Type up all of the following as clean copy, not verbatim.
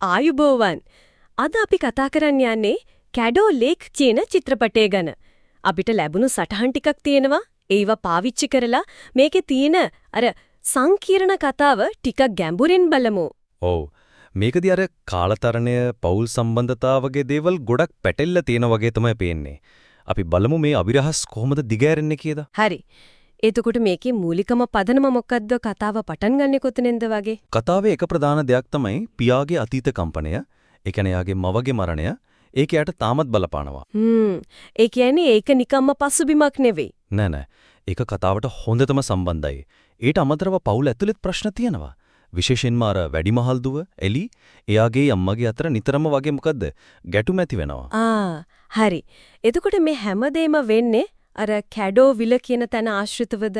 ආයුබෝවන්. අද අපි කතා කරන්න යන්නේ කැඩෝ ලේක් කියන චිත්‍රපටය ගැන. අපිට ලැබුණු සටහන් ටිකක් තියෙනවා. ඒව පාවිච්චි කරලා මේකේ තියෙන අර සංකීර්ණ කතාව ටිකක් ගැඹුරින් බලමු. ඔව්. මේකදී අර කාලතරණය පෞල් සම්බන්ධතා වගේ දේවල් ගොඩක් පැටෙල්ල තියෙන වගේ තමයි පේන්නේ. අපි බලමු මේ අවිරහස් කොහොමද දිගෑරෙන්නේ කියලා. හරි. එතකොට මේකේ මූලිකම පදනම මොකද්ද? කතාව පටන් ගන්නෙ කොතනින්ද වගේ? කතාවේ එක ප්‍රධාන දෙයක් තමයි පියාගේ අතීත කම්පනය. ඒ කියන්නේ යාගේ මවගේ මරණය. ඒක යාට තාමත් බලපානවා. ඒ කියන්නේ ඒක නිකම්ම පසුබිමක් නෙවෙයි. නෑ. ඒක කතාවට හොඳටම සම්බන්ධයි. ඊට අමතරව පෞල් ඇතුළෙත් ප්‍රශ්න තියෙනවා. විශේෂයෙන්ම අර වැඩිමහල් දුව එලි එයාගේ අම්මගේ අතර නිතරම වගේ මොකද්ද ගැටුම් ඇති වෙනවා. හරි. එතකොට මේ හැමදේම වෙන්නේ අර කැඩෝ විල කියන තැන ආශ්‍රිතවද?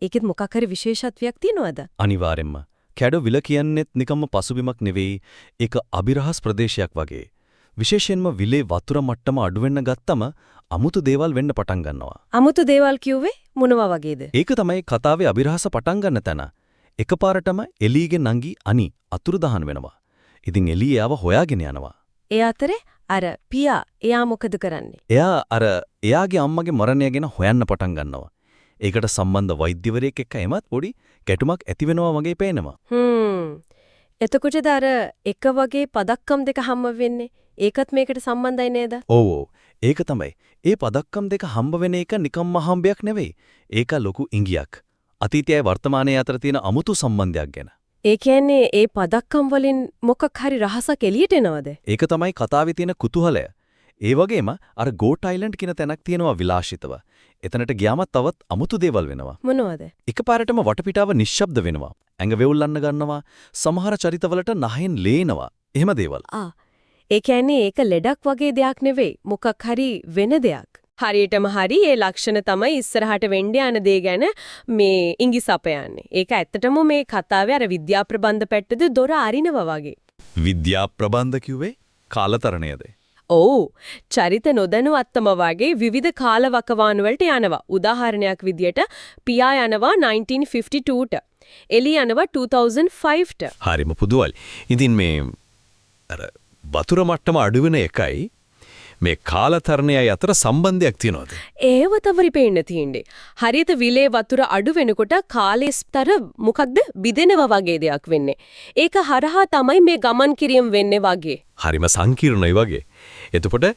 ඒකෙත් මොකක් හරි විශේෂත්වයක් තියෙනවද? අනිවාර්යෙන්ම. කැඩෝ විල කියන්නේත් නිකම්ම පසුබිමක් නෙවෙයි. ඒක අභිරහස් ප්‍රදේශයක් වගේ. විශේෂයෙන්ම විලේ වතුර මට්ටම අඩු වෙන්න ගත්තම අමුතු දේවල් වෙන්න පටන් ගන්නවා. අමුතු දේවල් කිව්වේ මොනවා වගේද? ඒක තමයි කතාවේ අභිරහස පටන් ගන්න තැන. එකපාරටම එලීගේ නංගි අනි අතුරුදහන් වෙනවා. ඉතින් එලී එයාව හොයාගෙන යනවා. ඒ අතරේ අර පියා එයා මොකද කරන්නේ? එයා එයාගේ අම්මගේ මරණය ගැන හොයන්න පටන් ගන්නවා. ඒකට සම්බන්ධ වෛද්‍යවරයෙක් එක්ක එමත් පොඩි ගැටුමක් ඇති වෙනවා වගේ පේනවා. එතකොටද අර එක වගේ පදක්කම් දෙක හම්බ වෙන්නේ. ඒකත් මේකට සම්බන්ධයි නේද? ඔව්. ඒක තමයි. ඒ පදක්කම් දෙක හම්බ වෙන එක නිකම්ම හම්බයක් නෙවෙයි. ඒක ලොකු ඉඟියක්. අතීතයයි වර්තමානයේ අතර තියෙන අමුතු සම්බන්ධයක් ගැන. ඒ කියන්නේ ඒ පදක්කම් වලින් මොකක් හරි රහසක් එළියට එනවද? ඒක තමයි කතාවේ තියෙන කුතුහලය. ඒ වගේම අර ගෝට් අයිලන්ඩ් කියන තැනක් තියෙනවා විලාසිතව. එතනට ගියාම තවත් අමුතු දේවල් වෙනවා. මොනවද? එකපාරටම වටපිටාව නිශ්ශබ්ද වෙනවා. ඇඟ වෙවුල්ලන්න ගන්නවා. සමහර චරිතවලට නහෙන් ලේනවා. එහෙම දේවල්. ඒ කියන්නේ ඒක ලෙඩක් වගේ දෙයක් නෙවෙයි. මොකක් හරි වෙන දෙයක්. හරියටම හරි ඒ ලක්ෂණ තමයි ඉස්සරහට වෙන්න යන දේ ගැන මේ ඉඟිසපයන්නේ. ඒක ඇත්තටම මේ කතාවේ අර විද්‍යා ප්‍රබන්ධ පැත්තද දොර අරිනවා වගේ. විද්‍යා ප්‍රබන්ධ කිව්වේ කාලතරණයද? ඔව්. චරිත නොදැනුවත්වම වගේ විවිධ කාලවකවානු වලට යනවා. උදාහරණයක් විදියට පියා යනවා 1952ට. එලි යනවා 2005ට. හරිම පුදුවල්. ඉතින් මේ අර වතුර මට්ටම අඩු වෙන එකයි මේ කාලතරණයයි අතර සම්බන්ධයක් තියෙනවද? ඒව තමයි පේන්න තියෙන්නේ. හරියට විලේ වතුර අඩු වෙනකොට කාලයේ ස්තර මොකක්ද බිදෙනවා වගේ දෙයක් වෙන්නේ. ඒක හරහා තමයි මේ ගමන් කිරීම වෙන්නේ වගේ. හරිම සංකීර්ණයි වගේ. එතකොට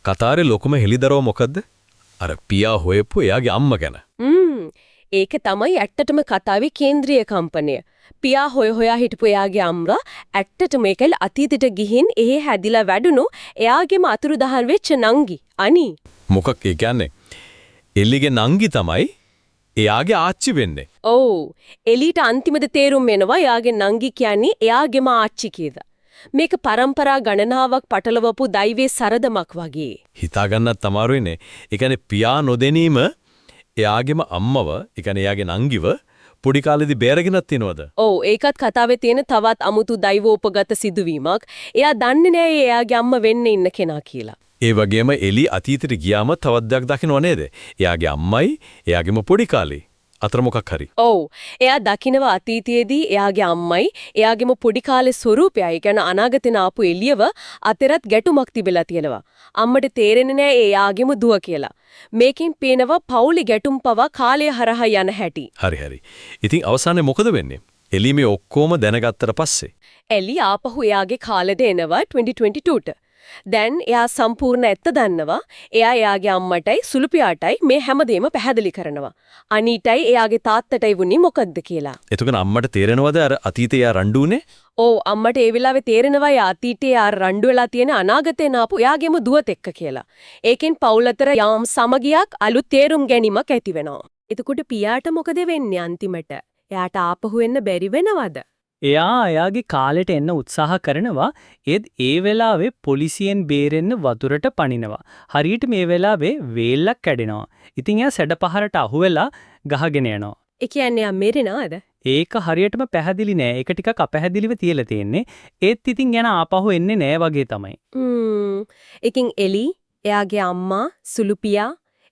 කතාවේ ලොකුම හෙලිදරව් මොකද්ද? අර පියා හොයපු එයාගේ අම්මා ගැන. ඒක තමයි ඇත්තටම කතාවේ කේන්ද්‍රීය කම්පනය. පියා හොයා හිටපු එයාගේ අම්මා ඇත්තටම මේකල අතීතයට ගිහින් එහි හැදිලා වැඩුණු එයාගේම අතුරුදහන් වෙච්ච නංගි අනි. මොකක් ඒ කියන්නේ? එල්ලිගේ නංගි තමයි එයාගේ ආච්චි වෙන්නේ. ඔව්. එලිට අන්තිමද තේරුම් වෙනවා එයාගේ නංගි කියන්නේ එයාගේම ආච්චි කියලා. මේක પરම්පරා ගණනාවක් පටලවපු දෛවයේ සරදමක් වගේ. හිතා ගන්නත් අමාරුයිනේ. ඒ කියන්නේ පියා නොදැනීම එයාගේම අම්මව, ඒ කියන්නේ එයාගේ නංගිව පොඩි කාලේදී බේරගෙනත් තියනවද? ඔව් ඒකත් කතාවේ තියෙන තවත් අමුතු දෛවෝපගත සිදුවීමක්. එයා දන්නේ නෑ එයාගේ අම්මා වෙන්න ඉන්න කෙනා කියලා. ඒ වගේම එලි අතීතෙට ගියාම තවත් දෙයක් දකින්නව නේද? එයාගේ අම්මයි එයාගේම පොඩි කාලේ අතර මොකක් හරි. ඔව්. එයා දකිනවා අතීතයේදී එයාගේ අම්මයි එයාගේම පොඩි කාලේ ස්වරූපයයි කියන අනාගතේන ආපු එළියව අතරත් ගැටුමක් තිබිලා තියෙනවා. අම්මට තේරෙන්නේ නෑ එයාගේම දුව කියලා. මේකෙන් පේනවා පෞලි ගැටුම් පවා කාලය හරහා යන හැටි. හරි. ඉතින් අවසානයේ මොකද වෙන්නේ? එලි මේ ඔක්කොම දැනගත්තට පස්සේ එලි ආපහු එයාගේ කාලෙට එනවා 2022ට. දැන් එයා සම්පූර්ණ ඇත්ත දන්නවා. එයා එයාගේ අම්මටයි සුළුපියාටයි මේ හැමදේම පැහැදිලි කරනවා. අනීටයි එයාගේ තාත්තටයි වුණේ මොකද්ද කියලා. එතකොට අම්මට තේරෙනවද අර අතීතේ යා රණ්ඩුනේ? ඔව් අම්මට ඒ වෙලාවේ තේරෙනවා යා අතීතේ යා රණ්ඩු වෙලා තියෙන අනාගතේ නාපු එයාගේම දුවත් එක්ක කියලා. ඒකෙන් පවුල් අතර යම් සමගියක් අලුත් තේරුම් ගැනීමක් ඇති වෙනවා. එතකොට පියාට මොකද වෙන්නේ අන්තිමට? එයාට ආපහු එන්න බැරි වෙනවද? එයාගේ කාලෙට එන්න උත්සාහ කරනවා. ඒත් ඒ වෙලාවේ පොලිසියෙන් බේරෙන්න වතුරට පනිනවා. හරියට මේ වෙලාවේ වේල්ලක් කැඩෙනවා. ඉතින් එයා සැඩපහරට අහුවෙලා ගහගෙන යනවා. ඒ කියන්නේ යා මෙරෙනවද? ඒක හරියටම පැහැදිලි නෑ. ඒක ටිකක් අපැහැදිලිව තියලා තියෙන්නේ. ඒත් ඉතින් යන ආපහු එන්නේ නෑ වගේ තමයි. ඉතින් එලි, එයාගේ අම්මා, සුළුපියා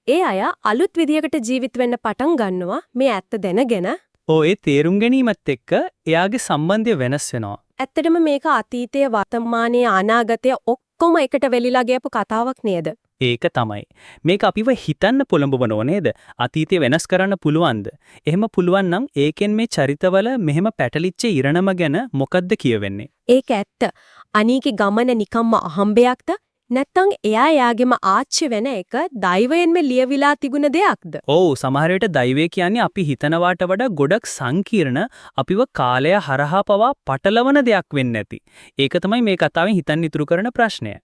ඒ අය අලුත් විදියකට ජීවත් වෙන්න පටන් ගන්නවා මේ ඇත්ත දැනගෙන. ඒ තේරුම් ගැනීමත් එක්ක එයාගේ සම්බන්ධය වෙනස් වෙනවා. ඇත්තටම මේක අතීතයේ වර්තමානයේ අනාගතය ඔක්කොම එකට වෙලිලා ගියපු කතාවක් නේද? ඒක තමයි. මේක අපිව හිතන්න පොළඹවනව නේද? අතීතය වෙනස් කරන්න පුළුවන්ද? එහෙම පුළුවන් නම් ඒකෙන් මේ චරිතවල මෙහෙම පැටලිච්ච ඉරණම ගැන මොකද්ද කියවෙන්නේ? ඒක ඇත්ත. අනීගේ ගමන නිකම්ම අහම්බයක්ද? නැත්නම් එයාගේම ආච්චි වෙන එක දෛවයෙන්ම ලියවිලා තිබුණ දෙයක්ද? ඔව් සමහර විට දෛවය කියන්නේ අපි හිතනවාට වඩා ගොඩක් සංකීර්ණ අපිව කාලය හරහා පවා පටලවන දෙයක් වෙන්නේ නැති. ඒක තමයි මේ කතාවෙන් හිතන්න ඉතුරු කරන ප්‍රශ්නය.